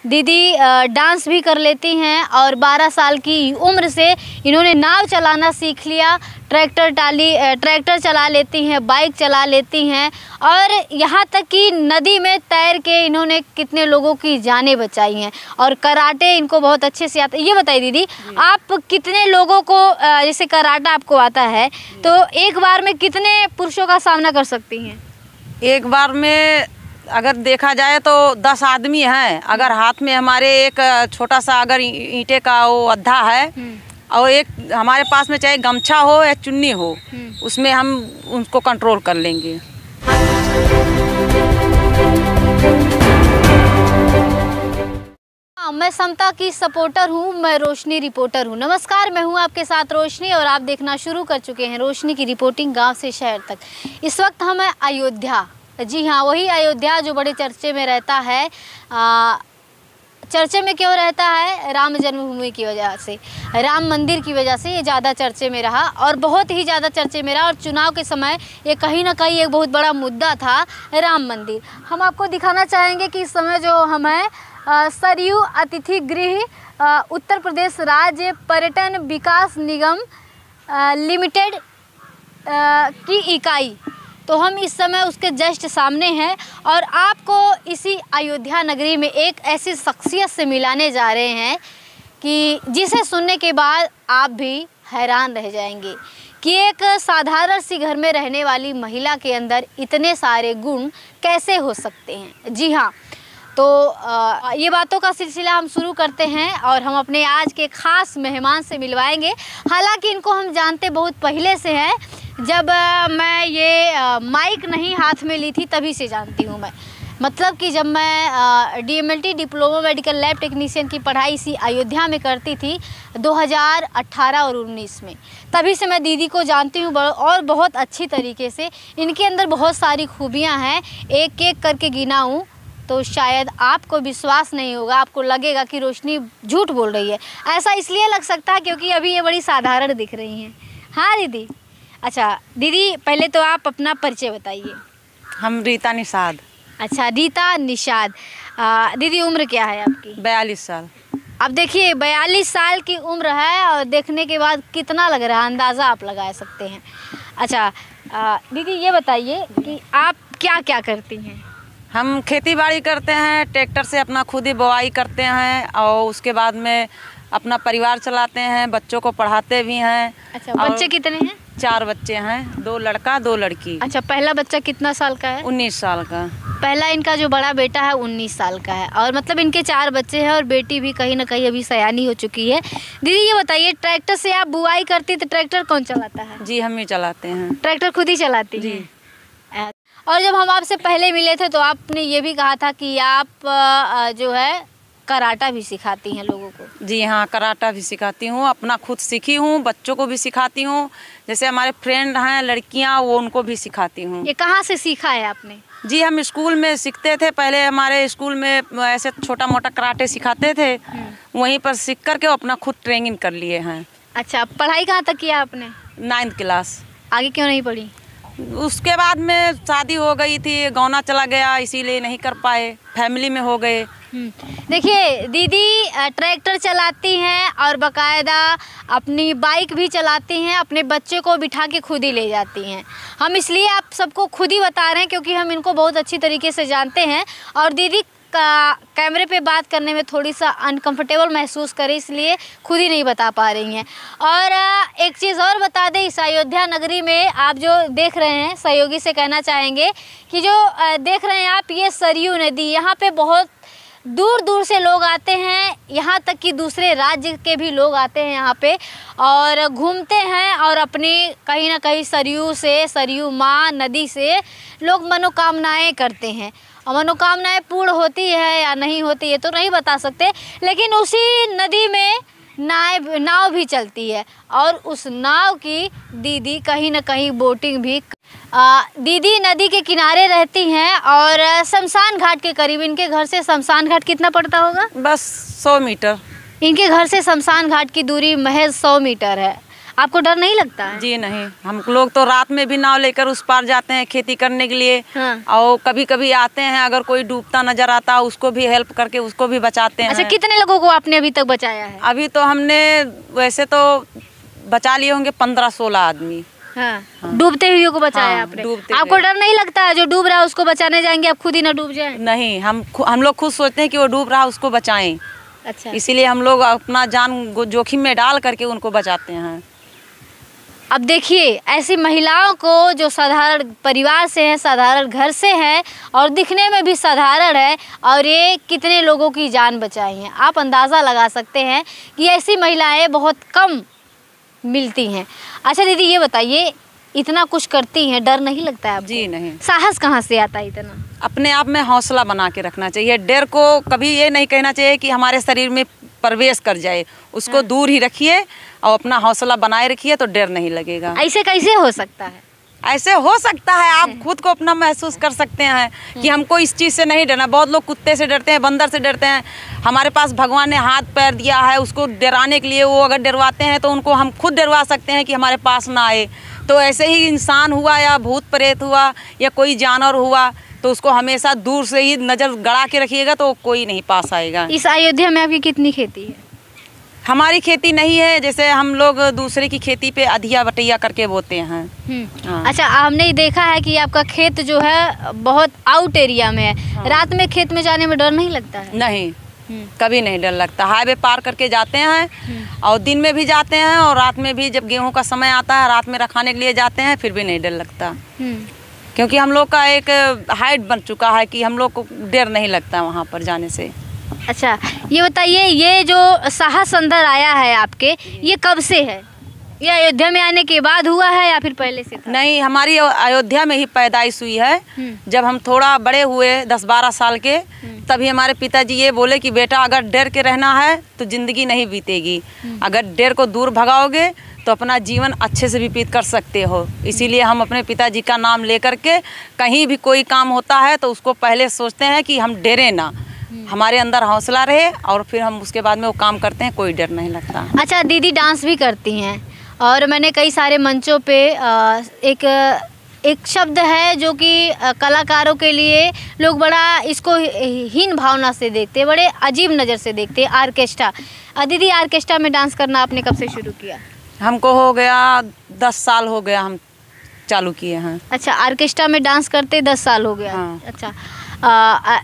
दीदी डांस भी कर लेती हैं और 12 साल की उम्र से इन्होंने नाव चलाना सीख लिया, ट्रैक्टर चला लेती हैं, बाइक चला लेती हैं और यहाँ तक कि नदी में तैर के इन्होंने कितने लोगों की जानें बचाई हैं और कराटे इनको बहुत अच्छे से आता है। ये बताइए दीदी, आप कितने लोगों को जैसे कराटा आपको आता है तो एक बार में कितने पुरुषों का सामना कर सकती हैं? एक बार में अगर देखा जाए तो 10 आदमी हैं। अगर हाथ में हमारे एक छोटा सा अगर ईंटे का वो अद्धा है और एक हमारे पास में चाहे गमछा हो या चुन्नी हो, उसमें हम उनको कंट्रोल कर लेंगे। मैं समता की सपोर्टर हूँ, मैं रोशनी रिपोर्टर हूँ। नमस्कार, मैं हूँ आपके साथ रोशनी और आप देखना शुरू कर चुके हैं रोशनी की रिपोर्टिंग गांव से शहर तक। इस वक्त हम हैं अयोध्या। जी हाँ, वही अयोध्या जो बड़े चर्चे में रहता है। चर्चे में क्यों रहता है? राम जन्मभूमि की वजह से, राम मंदिर की वजह से ये ज़्यादा चर्चे में रहा और बहुत ही ज़्यादा चर्चे में रहा। और चुनाव के समय ये कहीं ना कहीं एक बहुत बड़ा मुद्दा था, राम मंदिर। हम आपको दिखाना चाहेंगे कि इस समय जो हम हैं सरयू अतिथि गृह उत्तर प्रदेश राज्य पर्यटन विकास निगम लिमिटेड की इकाई, तो हम इस समय उसके जस्ट सामने हैं और आपको इसी अयोध्या नगरी में एक ऐसी शख्सियत से मिलाने जा रहे हैं कि जिसे सुनने के बाद आप भी हैरान रह जाएंगे कि एक साधारण सी घर में रहने वाली महिला के अंदर इतने सारे गुण कैसे हो सकते हैं। जी हाँ, तो ये बातों का सिलसिला हम शुरू करते हैं और हम अपने आज के ख़ास मेहमान से मिलवाएंगे। हालांकि इनको हम जानते बहुत पहले से हैं, जब मैं ये माइक नहीं हाथ में ली थी तभी से जानती हूँ मैं। मतलब कि जब मैं DMLT diploma medical lab technician की पढ़ाई इसी अयोध्या में करती थी 2018 और 19 में, तभी से मैं दीदी को जानती हूँ और बहुत अच्छी तरीके से। इनके अंदर बहुत सारी खूबियाँ हैं, एक एक करके गिनाऊँ तो शायद आपको विश्वास नहीं होगा, आपको लगेगा कि रोशनी झूठ बोल रही है। ऐसा इसलिए लग सकता है क्योंकि अभी ये बड़ी साधारण दिख रही हैं। हाँ दीदी। अच्छा दीदी, पहले तो आप अपना परिचय बताइए। हम रीता निषाद। अच्छा, रीता निषाद। दीदी उम्र क्या है आपकी? 42 साल। अब देखिए 42 साल की उम्र है और देखने के बाद कितना लग रहा है अंदाज़ा आप लगा सकते हैं। अच्छा दीदी ये बताइए कि आप क्या क्या करती हैं? हम खेती बाड़ी करते हैं, ट्रैक्टर से अपना खुद ही बुआई करते हैं और उसके बाद में अपना परिवार चलाते हैं, बच्चों को पढ़ाते भी हैं। अच्छा, बच्चे कितने हैं? 4 बच्चे हैं, 2 लड़का 2 लड़की। अच्छा, पहला बच्चा कितना साल का है? 19 साल का। पहला इनका जो बड़ा बेटा है 19 साल का है और मतलब इनके 4 बच्चे हैं और बेटी भी कहीं ना कहीं अभी सयानी हो चुकी है। दीदी ये बताइए, ट्रैक्टर से आप बुआई करती तो ट्रैक्टर कौन चलाता है? जी हम ही चलाते हैं। ट्रैक्टर खुद ही चलाती जी। हैं? और जब हम आपसे पहले मिले थे तो आपने ये भी कहा था कि आप जो है कराटा भी सिखाती हैं लोगों को। जी हाँ, कराटा भी सिखाती हूँ, अपना खुद सीखी हूँ, बच्चों को भी सिखाती हूँ। जैसे हमारे फ्रेंड हैं लड़कियाँ, वो उनको भी सिखाती हूँ। ये कहाँ से सीखा है आपने? जी हम स्कूल में सीखते थे, पहले हमारे स्कूल में ऐसे छोटा मोटा कराटे सिखाते थे, वहीं पर सीख करके अपना खुद ट्रेनिंग कर लिए हैं। अच्छा, पढ़ाई कहाँ तक किया आपने? 9th class. आगे क्यों नहीं पढ़ी? उसके बाद में शादी हो गई थी, गौना चला गया, इसीलिए नहीं कर पाए, फैमिली में हो गए। देखिए दीदी ट्रैक्टर चलाती हैं और बाकायदा अपनी बाइक भी चलाती हैं, अपने बच्चे को बिठा के खुद ही ले जाती हैं। हम इसलिए आप सबको खुद ही बता रहे हैं क्योंकि हम इनको बहुत अच्छी तरीके से जानते हैं और दीदी कैमरे पे बात करने में थोड़ी सा अनकंफर्टेबल महसूस करें इसलिए खुद ही नहीं बता पा रही हैं। और एक चीज़ और बता दें, इस अयोध्या नगरी में आप जो देख रहे हैं, सहयोगी से कहना चाहेंगे कि जो देख रहे हैं आप, ये सरयू नदी, यहाँ पे बहुत दूर दूर से लोग आते हैं, यहाँ तक कि दूसरे राज्य के भी लोग आते हैं यहाँ पे और घूमते हैं और अपनी कहीं ना कहीं सरयू माँ नदी से लोग मनोकामनाएं करते हैं। और मनोकामनाएं पूर्ण होती है या नहीं होती है तो नहीं बता सकते, लेकिन उसी नदी में नाव भी चलती है और उस नाव की दीदी कहीं ना कहीं बोटिंग भी दीदी नदी के किनारे रहती हैं और शमशान घाट के करीब। इनके घर से शमशान घाट कितना पड़ता होगा? बस 100 मीटर। इनके घर से शमशान घाट की दूरी महज 100 मीटर है। आपको डर नहीं लगता है? जी नहीं, हम लोग तो रात में भी नाव लेकर उस पार जाते हैं खेती करने के लिए। हाँ। और कभी कभी आते हैं, अगर कोई डूबता नजर आता है उसको भी हेल्प करके उसको भी बचाते हैं। अच्छा, कितने लोगों को आपने अभी तक बचाया है? अभी तो हमने वैसे तो बचा लिए होंगे 15-16 आदमी। हाँ। डूबते हुए को बचाया हाँ, आपने। डूबते आपको हुए। डर नहीं लगता है जो डूब रहा है उसको बचाने जाएंगे आप खुद ही ना डूब जाए? नहीं, हम लोग खुद सोचते हैं कि वो डूब रहा है उसको बचाएं। अच्छा। इसीलिए हम लोग अपना जान जोखिम में डाल करके उनको बचाते हैं। अब देखिए, ऐसी महिलाओं को जो साधारण परिवार से है, साधारण घर से है और दिखने में भी साधारण है, और ये कितने लोगों की जान बचाई हैं। आप अंदाज़ा लगा सकते हैं कि ऐसी महिलाएं बहुत कम मिलती हैं। अच्छा दीदी, ये बताइए, इतना कुछ करती हैं, डर नहीं लगता है आपको? जी नहीं। साहस कहाँ से आता है इतना? अपने आप में हौसला बना के रखना चाहिए। डर को कभी ये नहीं कहना चाहिए कि हमारे शरीर में प्रवेश कर जाए, उसको दूर ही रखिए और अपना हौसला बनाए रखिए तो डर नहीं लगेगा। ऐसे कैसे हो सकता है? ऐसे हो सकता है, आप खुद को अपना महसूस कर सकते हैं कि हमको इस चीज़ से नहीं डरना। बहुत लोग कुत्ते से डरते हैं, बंदर से डरते हैं। हमारे पास भगवान ने हाथ पैर दिया है उसको डराने के लिए। वो अगर डरवाते हैं तो उनको हम खुद डरवा सकते हैं कि हमारे पास ना आए। तो ऐसे ही इंसान हुआ या भूत प्रेत हुआ या कोई जानवर हुआ तो उसको हमेशा दूर से ही नज़र गड़ा के रखिएगा तो कोई नहीं पास आएगा। इस अयोध्या में आपकी कितनी खेती है? हमारी खेती नहीं है, जैसे हम लोग दूसरे की खेती पे अधिया बटैया करके बोते हैं। हाँ। अच्छा, हमने देखा है कि आपका खेत जो है बहुत आउट एरिया में है। हाँ। रात में खेत में जाने में डर नहीं लगता है? नहीं, कभी नहीं डर लगता। हाईवे पार करके जाते हैं और दिन में भी जाते हैं और रात में भी, जब गेहूं का समय आता है रात में रखाने के लिए जाते हैं, फिर भी नहीं डर लगता। क्योंकि हम लोग का एक हाइट बन चुका है कि हम लोग को डर नहीं लगता वहाँ पर जाने से। अच्छा, ये बताइए, ये जो साहस अंदर आया है आपके, ये कब से है? ये अयोध्या में आने के बाद हुआ है या फिर पहले से था? नहीं, हमारी अयोध्या में ही पैदाइश हुई है। जब हम थोड़ा बड़े हुए 10-12 साल के, तभी हमारे पिताजी ये बोले कि बेटा अगर डर के रहना है तो ज़िंदगी नहीं बीतेगी। अगर डर को दूर भगाओगे तो अपना जीवन अच्छे से व्यतीत कर सकते हो। इसीलिए हम अपने पिताजी का नाम लेकर के कहीं भी कोई काम होता है तो उसको पहले सोचते हैं कि हम डरे ना, हमारे अंदर हौसला रहे और फिर हम उसके बाद में वो काम करते हैं, कोई डर नहीं लगता। अच्छा दीदी, डांस भी करती हैं और मैंने कई सारे मंचों पे एक शब्द है जो कि कलाकारों के लिए लोग बड़ा इसको हीन भावना से देखते हैं, बड़े अजीब नज़र से देखते हैं, ऑर्केस्ट्रा। दीदी, ऑर्केस्ट्रा में डांस करना आपने कब से शुरू किया? हमको हो गया 10 साल हो गया, हम चालू किए हैं। अच्छा, ऑर्केस्ट्रा में डांस करते 10 साल हो गया। हाँ। अच्छा,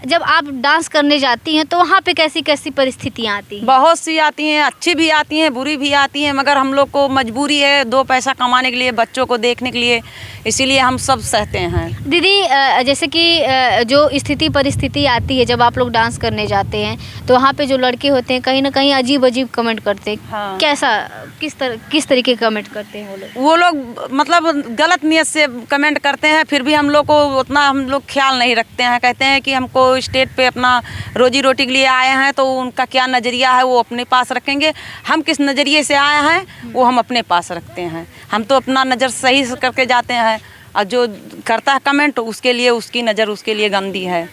जब आप डांस करने जाती हैं तो वहाँ पे कैसी कैसी परिस्थितियाँ आती हैं? बहुत सी आती हैं, अच्छी भी आती हैं, बुरी भी आती हैं, मगर हम लोग को मजबूरी है 2 पैसा कमाने के लिए, बच्चों को देखने के लिए, इसीलिए हम सब सहते हैं। दीदी, जैसे कि जो स्थिति परिस्थिति आती है जब आप लोग डांस करने जाते हैं तो वहाँ पे जो लड़के होते हैं कहीं ना कहीं अजीब अजीब कमेंट करते हैं। हाँ। कैसा, किस तरीके के कमेंट करते हैं वो लोग? वो लोग मतलब गलत नियत से कमेंट करते हैं, फिर भी हम लोग को उतना हम लोग ख्याल नहीं रखते हैं। कहते हैं कि हमको स्टेट पे अपना रोजी रोटी के लिए आए हैं तो उनका क्या नज़रिया है वो अपने पास रखेंगे। हम किस नज़रिए से आए हैं वो हम अपने पास रखते हैं। हम तो अपना नज़र सही से करके जाते हैं और जो करता है कमेंट उसके लिए उसकी नज़र उसके लिए गंदी है।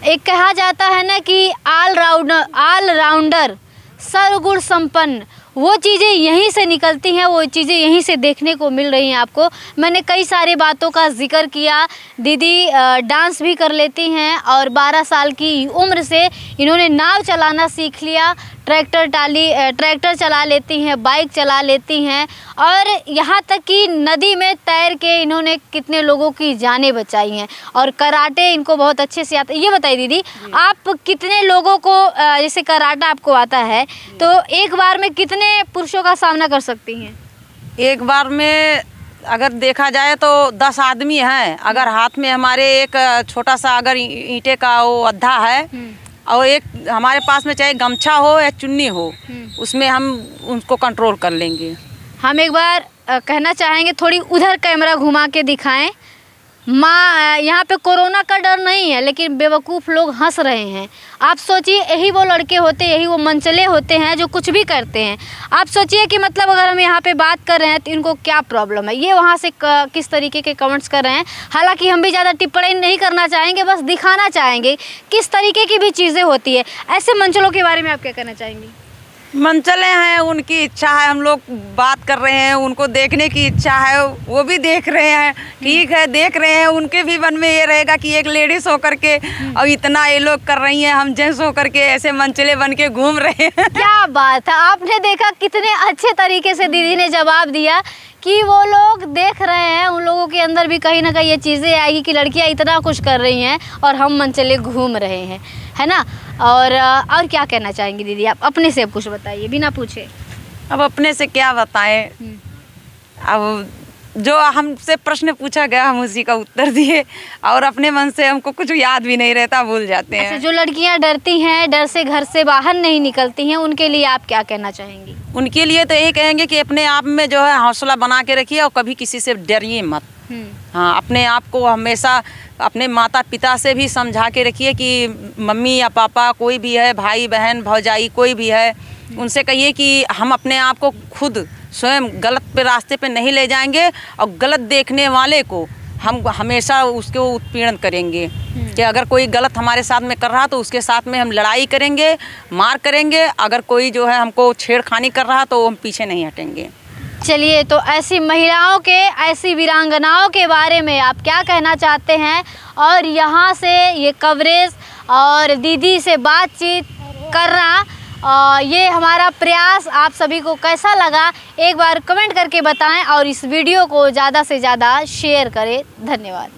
एक कहा जाता है ना कि ऑल राउंडर सर्वगुण संपन्न, वो चीज़ें यहीं से निकलती हैं, वो चीज़ें यहीं से देखने को मिल रही हैं आपको। मैंने कई सारी बातों का जिक्र किया। दीदी डांस भी कर लेती हैं और 12 साल की उम्र से इन्होंने नाव चलाना सीख लिया, ट्रैक्टर चला लेती हैं, बाइक चला लेती हैं और यहाँ तक कि नदी में तैर के इन्होंने कितने लोगों की जानें बचाई हैं और कराटे इनको बहुत अच्छे से आता है। ये बताइए दीदी, आप कितने लोगों को, जैसे कराटा आपको आता है तो एक बार में कितने पुरुषों का सामना कर सकती हैं? एक बार में अगर देखा जाए तो 10 आदमी हैं। अगर हाथ में हमारे एक छोटा सा अगर ईंटे का वो अद्धा है और एक हमारे पास में चाहे गमछा हो या चुन्नी हो, उसमें हम उनको कंट्रोल कर लेंगे। हम एक बार कहना चाहेंगे, थोड़ी उधर कैमरा घुमा के दिखाएं। माँ, यहाँ पे कोरोना का डर नहीं है लेकिन बेवकूफ़ लोग हंस रहे हैं। आप सोचिए, यही वो लड़के होते, यही वो मंचले होते हैं जो कुछ भी करते हैं। आप सोचिए कि मतलब अगर हम यहाँ पे बात कर रहे हैं तो इनको क्या प्रॉब्लम है। ये वहाँ से किस तरीके के कमेंट्स कर रहे हैं। हालांकि हम भी ज़्यादा टिप्पणी नहीं करना चाहेंगे, बस दिखाना चाहेंगे किस तरीके की भी चीज़ें होती है। ऐसे मंचलों के बारे में आप क्या कहना चाहेंगी? मनचले हैं, उनकी इच्छा है, हम लोग बात कर रहे हैं, उनको देखने की इच्छा है, वो भी देख रहे हैं। ठीक है, देख रहे हैं, उनके भी मन में ये रहेगा कि एक लेडीज होकर के और इतना ये लोग कर रही हैं, हम जेंट्स होकर के ऐसे मनचले बन के घूम रहे हैं। क्या बात है, आपने देखा कितने अच्छे तरीके से दीदी ने जवाब दिया कि वो लोग देख रहे हैं, उन लोगों के अंदर भी कहीं ना कहीं ये चीज़ें आएगी कि लड़कियां इतना कुछ कर रही हैं और हम मनचले घूम रहे हैं, है ना। और क्या कहना चाहेंगी दीदी, आप अपने से कुछ बताइए बिना पूछे। अब अपने से क्या बताएं, अब जो हमसे प्रश्न पूछा गया हम उसी का उत्तर दिए, और अपने मन से हमको कुछ याद भी नहीं रहता, भूल जाते हैं। अच्छा, जो लड़कियां डरती हैं, डर से घर से बाहर नहीं निकलती हैं, उनके लिए आप क्या कहना चाहेंगी? उनके लिए तो यही कहेंगे कि अपने आप में जो है हौसला बना के रखिए और कभी किसी से डरिए मत। हाँ, अपने आप को हमेशा अपने माता पिता से भी समझा के रखिए कि मम्मी या पापा कोई भी है, भाई बहन भौजाई कोई भी है, उनसे कहिए कि हम अपने आप को खुद स्वयं गलत पे रास्ते पे नहीं ले जाएंगे और गलत देखने वाले को हम हमेशा उसको उत्पीड़न करेंगे कि अगर कोई गलत हमारे साथ में कर रहा तो उसके साथ में हम लड़ाई करेंगे, मार करेंगे। अगर कोई जो है हमको छेड़खानी कर रहा तो हम पीछे नहीं हटेंगे। चलिए, तो ऐसी महिलाओं के, ऐसी वीरांगनाओं के बारे में आप क्या कहना चाहते हैं, और यहाँ से ये कवरेज और दीदी से बातचीत करना, ये हमारा प्रयास आप सभी को कैसा लगा एक बार कमेंट करके बताएं और इस वीडियो को ज़्यादा से ज़्यादा शेयर करें। धन्यवाद।